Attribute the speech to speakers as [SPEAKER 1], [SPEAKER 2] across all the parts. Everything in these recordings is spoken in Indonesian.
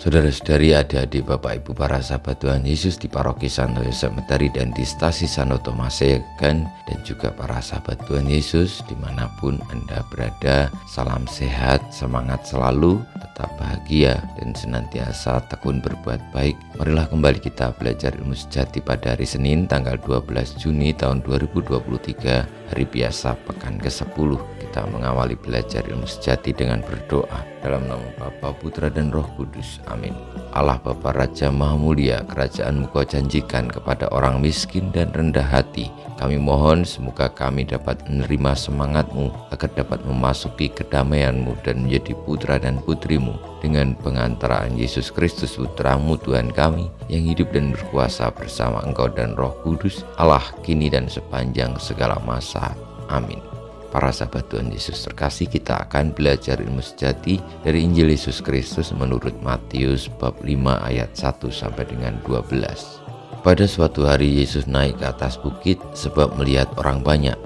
[SPEAKER 1] Saudara-saudari, adik-adik, Bapak Ibu, para sahabat Tuhan Yesus di Paroki Santo Yosef Medari dan di Stasi Santo Tomasegan, dan juga para sahabat Tuhan Yesus dimanapun Anda berada. Salam sehat, semangat selalu, tetap bahagia dan senantiasa tekun berbuat baik. Marilah kembali kita belajar ilmu sejati pada hari Senin tanggal 12 Juni tahun 2023, hari biasa pekan ke-10. Kita mengawali belajar ilmu sejati dengan berdoa. Dalam nama Bapa, Putra, dan Roh Kudus. Amin. Allah Bapa Raja Maha Mulia, kerajaan-Mu Kau janjikan kepada orang miskin dan rendah hati. Kami mohon semoga kami dapat menerima semangat-Mu agar dapat memasuki kedamaian-Mu dan menjadi putra dan putri-Mu dengan pengantaraan Yesus Kristus Putra-Mu Tuhan kami, yang hidup dan berkuasa bersama Engkau dan Roh Kudus, Allah kini dan sepanjang segala masa. Amin. Para sahabat Tuhan Yesus terkasih, kita akan belajar ilmu sejati dari Injil Yesus Kristus menurut Matius bab 5 ayat 1 sampai dengan 12. Pada suatu hari Yesus naik ke atas bukit sebab melihat orang banyak.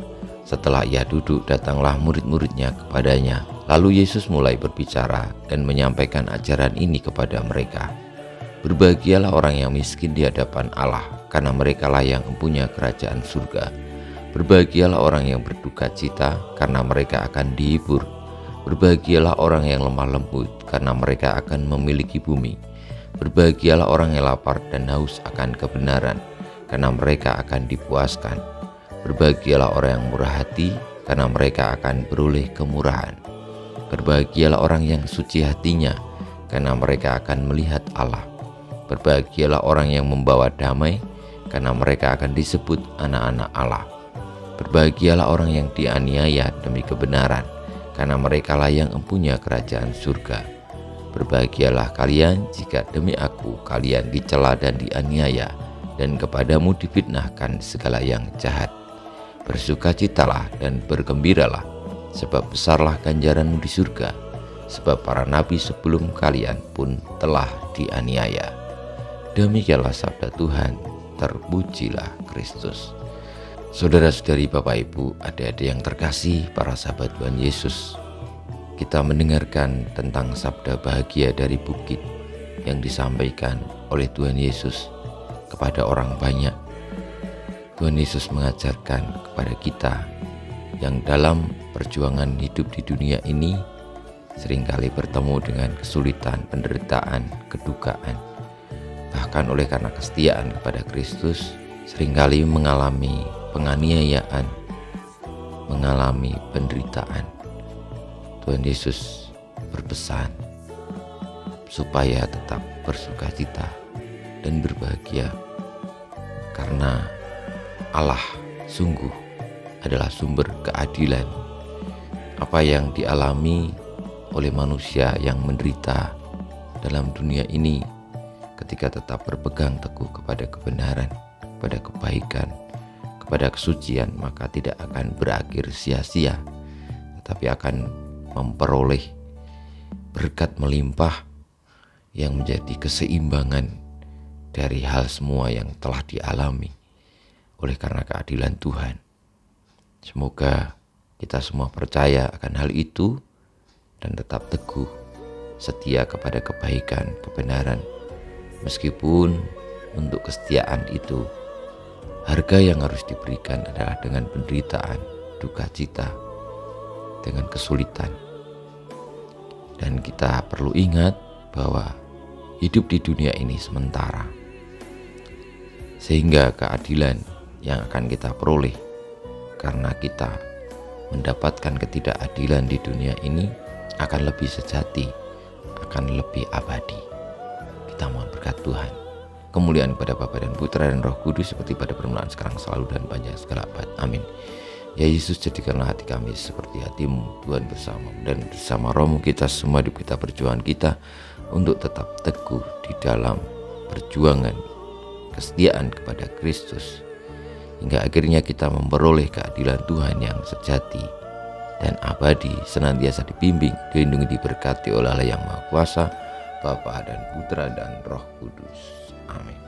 [SPEAKER 1] Setelah ia duduk, datanglah murid-muridnya kepadanya. Lalu Yesus mulai berbicara dan menyampaikan ajaran ini kepada mereka. Berbahagialah orang yang miskin di hadapan Allah, karena merekalah yang mempunyai kerajaan surga. Berbahagialah orang yang berduka cita, karena mereka akan dihibur. Berbahagialah orang yang lemah lembut, karena mereka akan memiliki bumi. Berbahagialah orang yang lapar dan haus akan kebenaran, karena mereka akan dipuaskan. Berbahagialah orang yang murah hati, karena mereka akan beroleh kemurahan. Berbahagialah orang yang suci hatinya, karena mereka akan melihat Allah. Berbahagialah orang yang membawa damai, karena mereka akan disebut anak-anak Allah. Berbahagialah orang yang dianiaya demi kebenaran, karena merekalah yang mempunyai kerajaan surga. Berbahagialah kalian jika demi aku kalian dicela dan dianiaya, dan kepadamu difitnahkan segala yang jahat. Bersukacitalah dan bergembiralah, sebab besarlah ganjaranmu di surga, sebab para nabi sebelum kalian pun telah dianiaya. Demikianlah sabda Tuhan, terpujilah Kristus. Saudara-saudari, Bapak Ibu, adik-adik yang terkasih, para sahabat Tuhan Yesus, kita mendengarkan tentang sabda bahagia dari bukit yang disampaikan oleh Tuhan Yesus kepada orang banyak. Tuhan Yesus mengajarkan kepada kita yang dalam perjuangan hidup di dunia ini seringkali bertemu dengan kesulitan, penderitaan, kedukaan. Bahkan oleh karena kesetiaan kepada Kristus, seringkali mengalami penganiayaan, mengalami penderitaan. Tuhan Yesus berpesan supaya tetap bersukacita dan berbahagia, karena Allah sungguh adalah sumber keadilan. Apa yang dialami oleh manusia yang menderita dalam dunia ini, ketika tetap berpegang teguh kepada kebenaran, kepada kebaikan, kepada kesucian, maka tidak akan berakhir sia-sia, tetapi akan memperoleh berkat melimpah yang menjadi keseimbangan dari hal semua yang telah dialami oleh karena keadilan Tuhan. Semoga kita semua percaya akan hal itu dan tetap teguh setia kepada kebaikan, kebenaran, meskipun untuk kesetiaan itu harga yang harus diberikan adalah dengan penderitaan, duka cita, dengan kesulitan. Dan kita perlu ingat bahwa hidup di dunia ini sementara, sehingga keadilan yang akan kita peroleh karena kita mendapatkan ketidakadilan di dunia ini akan lebih sejati, akan lebih abadi. Kita mohon berkat Tuhan. Kemuliaan kepada Bapa dan Putra dan Roh Kudus, seperti pada permulaan, sekarang, selalu, dan panjang segala abad. Amin. Ya Yesus, jadikanlah hati kami seperti hati-Mu, Tuhan, bersama dan bersama Roh-Mu kita semua hidup kita, perjuangan kita untuk tetap teguh di dalam perjuangan kesetiaan kepada Kristus, hingga akhirnya kita memperoleh keadilan Tuhan yang sejati dan abadi, senantiasa dibimbing, dilindungi, diberkati oleh Allah yang Maha Kuasa, Bapa dan Putra dan Roh Kudus. Amin.